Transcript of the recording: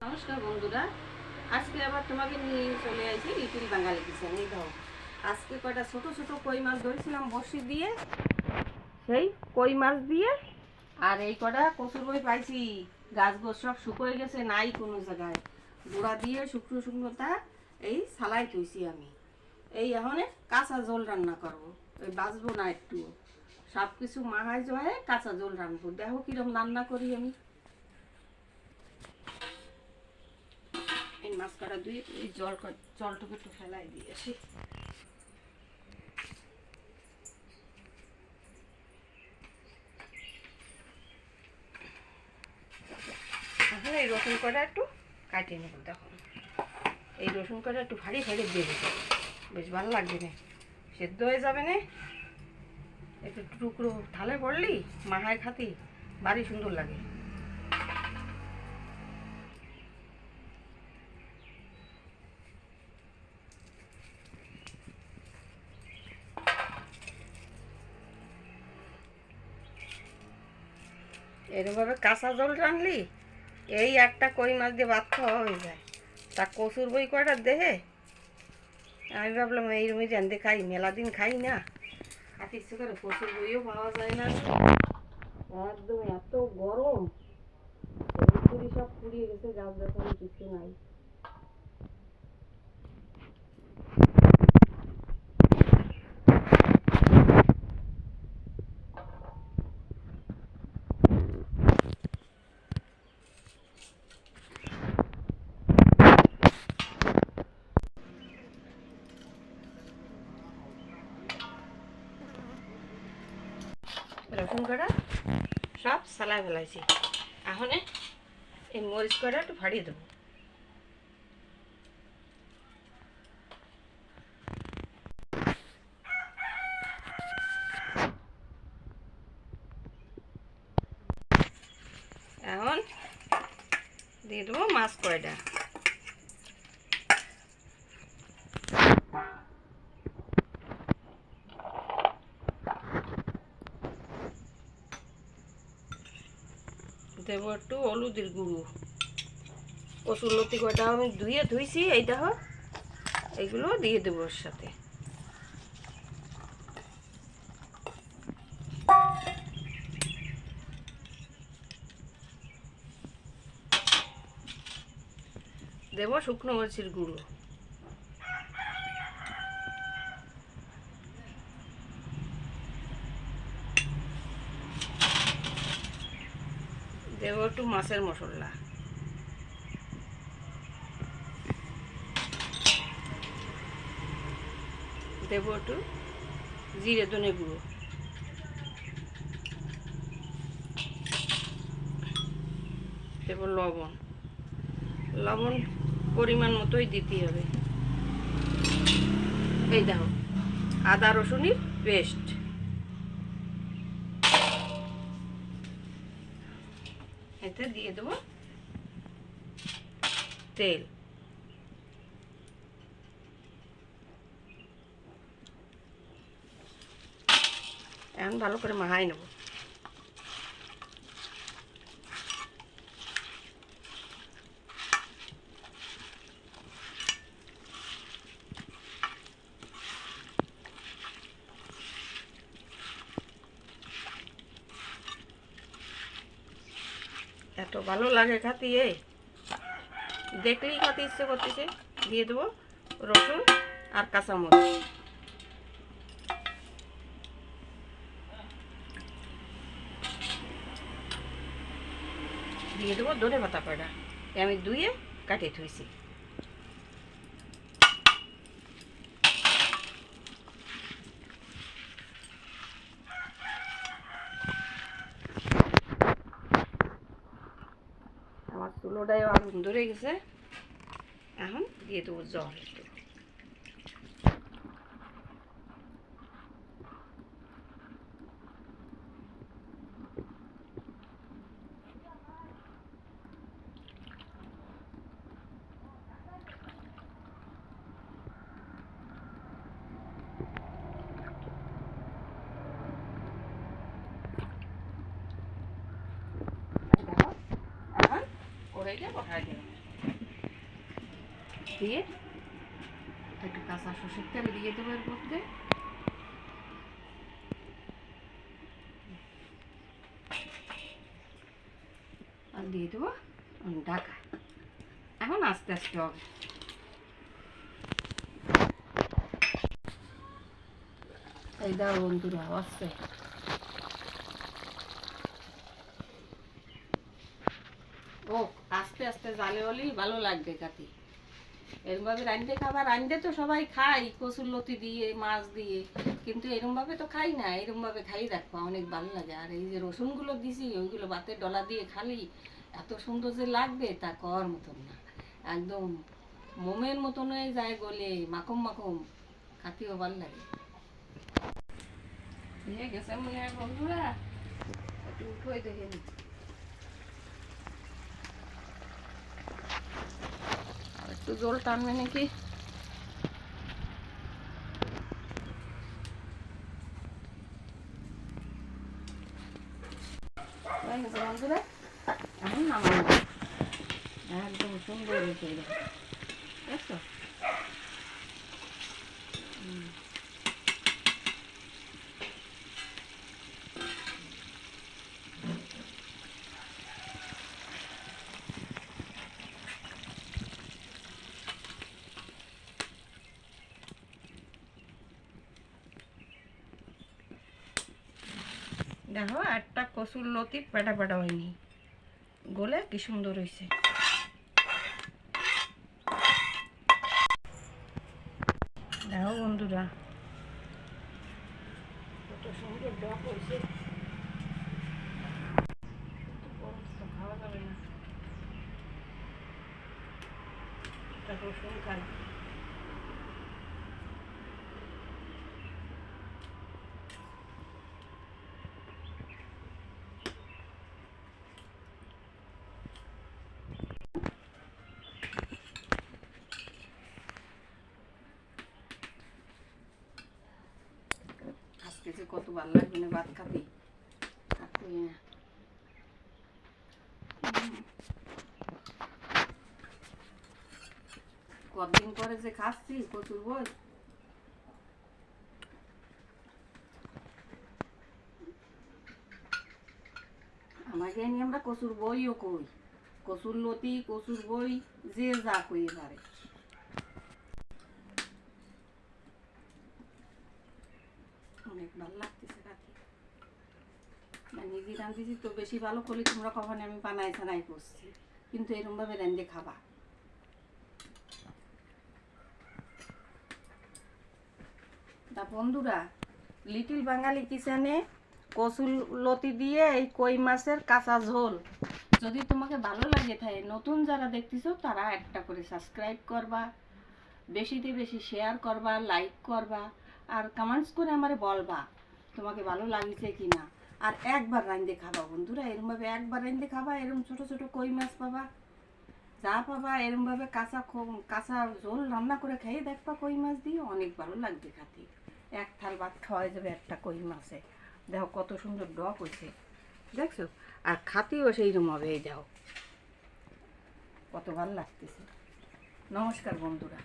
নমস্কার বন্ধুরা, আজকে আবার তোমাকে নিয়ে চলে আসি লিটিল বাঙালি কিচেন। এই দাও, আজকে কয়টা ছোট ছোট কই মাছ ধরেছিলাম বড়শি দিয়ে, সেই কই মাছ দিয়ে আর এই কটা কচুর বই পাইছি। গাছ গোছ সব শুকোয় গেছে, নাই কোনো জায়গায়। গুঁড়া দিয়ে শুকনো শুকনোটা এই সালাই তুইছি আমি। এই এখন কাঁচা ঝোল রান্না করবো, ওই বাঁচবো না একটু। সব কিছু মাহাই জয়ে কাঁচা ঝোল রান্নবো। দেখো কিরম রান্না করি আমি। এই মাছ কাটা দিয়ে এই জলটুকু একটু ফেলাই দিয়েছি। এখন এই রসুন কটা একটু কাটিয়ে নেব। দেখো এই রসুন কটা একটু ভারী ভারী দেবে, বেশ ভালো লাগবে না, সেদ্ধ হয়ে যাবে না। একটু টুকরো ঢালে পড়লি মাহায় খাতি ভারী সুন্দর লাগে। এরকমভাবে কাঁচা জল রানলি এই একটা কই মাছ দিয়ে ভাত খাওয়া হয়ে যায়। তা কচুর বই কয়টা দেহে আমি ভাবলাম এইরকমই জানতে খাই, মেলা দিন খাই না। আর ইচ্ছে করে কচুর বইও পাওয়া যায় না, একদম এত গরম, পুরি সব পুড়িয়ে গেছে, গাছ গাছালি কিছু নাই। রসুন কটা সব সালাই ফেলাইছি, এখন এই মরিচ কটা একটু ভাড়িয়ে দেবো। এখন দিয়ে দেবো মাছ কয়টা। দেবো একটু হলুদের গুঁড়ো। কচুর লতি কয়টা আমি ধুইছি, এইটা হোক, এইগুলো দিয়ে দেবো ওর সাথে। দেবো শুকনো মরিচের গুঁড়ো। দেবো একটু মাছের মশলা। দেবো একটু জিরে ধনে গুঁড়ো। দেবো লবণ। লবণ পরিমাণ মতোই দিতে হবে। এই দেখো আদা রসুনের পেস্ট। এতে দিয়ে দেবো তেল। এখন ভালো করে মাখাই নেব। এত ভালো লাগে খাতি, দেখলেই খাতে ইচ্ছে করতেছে। দিয়ে দেবো রসুন আর কাঁচামরিচ। দিয়ে দেবো ধনে পাতা কয়টা, আমি ধুয়ে কাটিয়ে থুইছি। আমার চুলোটায় আগুন ধরে গেছে, এখন দিয়ে দেবো জল একটু। এখন কড়াইটা বসাই দিলাম। দিয়ে একটু কাঁচা সরষের তেল দিয়ে দেবো এর মধ্যে। আর দিয়ে দেবো ঢাকা। এখন আস্তে আস্তে হবে। এই দাও বন্ধুরা আসছে। ও আস্তে আস্তে জালে হলেই ভালো লাগবে কাতি। এরমভাবে রাঁধতে খাবার রাঁধতে তো সবাই খাই কচুর লতি দিয়ে মাছ দিয়ে, কিন্তু এরমভাবে তো খাই না। এরমভাবে খাই দেখো অনেক ভালো লাগে। আর এই যে রসুনগুলো দিছি ওইগুলো ভাতের ডলা দিয়ে খালি এত সুন্দর যে লাগবে তা কর মতন না। একদম মোমের মতন হয়ে যায় গলে, মাখম মাখম, খাতেও ভালো লাগে। হয়ে গেছে মনে হয় বন্ধুরা, একটু উঠোই দেখে নি। একটু জল টানবে নাকি? বন্ধুরা এখন নামানো একদম সুন্দর হয়েছে দেখছো। দেখো একটা কচুর লতি পেটা পেটা হয়নি, গলে কি সুন্দর হয়েছে। দেখো বন্ধুরা কত সুন্দর ডক হয়েছে। খাওয়া যাবে না, রসুন খাই। আজকে যে কত ভালো লাগবে না ভাত খাতে, কতদিন পরে যে খাচ্ছি কচুর বই। আমাকে নিয়ে আমরা কচুর বইও কই, কচুর লতি কচুর বই যে যা কই পারে। অনেক ভালো লাগতেছে কাকি, নিজে রাঁধতেছি তো বেশি ভালো করলে তোমরা কখনো আমি বানাই ছানাই করছি, কিন্তু এরকম ভাবে রাঁধে খাবা। তা বন্ধুরা লিটল বাঙালি কিচেনে কচুর লতি দিয়ে এই কই মাছের কাঁচা ঝোল যদি তোমাকে ভালো লাগে থাকে, নতুন যারা দেখতেছো তারা একটা করে সাবস্ক্রাইব করবা, বেশিতে বেশি শেয়ার করবা, লাইক করবা, আর কমেন্টস করে আমারে বলবা তোমাকে ভালো লাগছে কি না। আর একবার রাঁধে খাবা বন্ধুরা, এরমভাবে একবার রাঁধে খাবা। এরকম ছোট ছোট কই মাছ পাবা, যা পাবা এরমভাবে কাঁচা ঝোল রান্না করে খেয়ে দেখবা কই মাছ দিয়ে, অনেক ভালো লাগবে খাতে। এক থাল ভাত খাওয়া যাবে একটা কই মাছে। দেখো কত সুন্দর ডক হয়েছে দেখছো, আর খাতেও সেইরকম হবে। এই দেখো কত ভালো লাগতেছে। নমস্কার বন্ধুরা।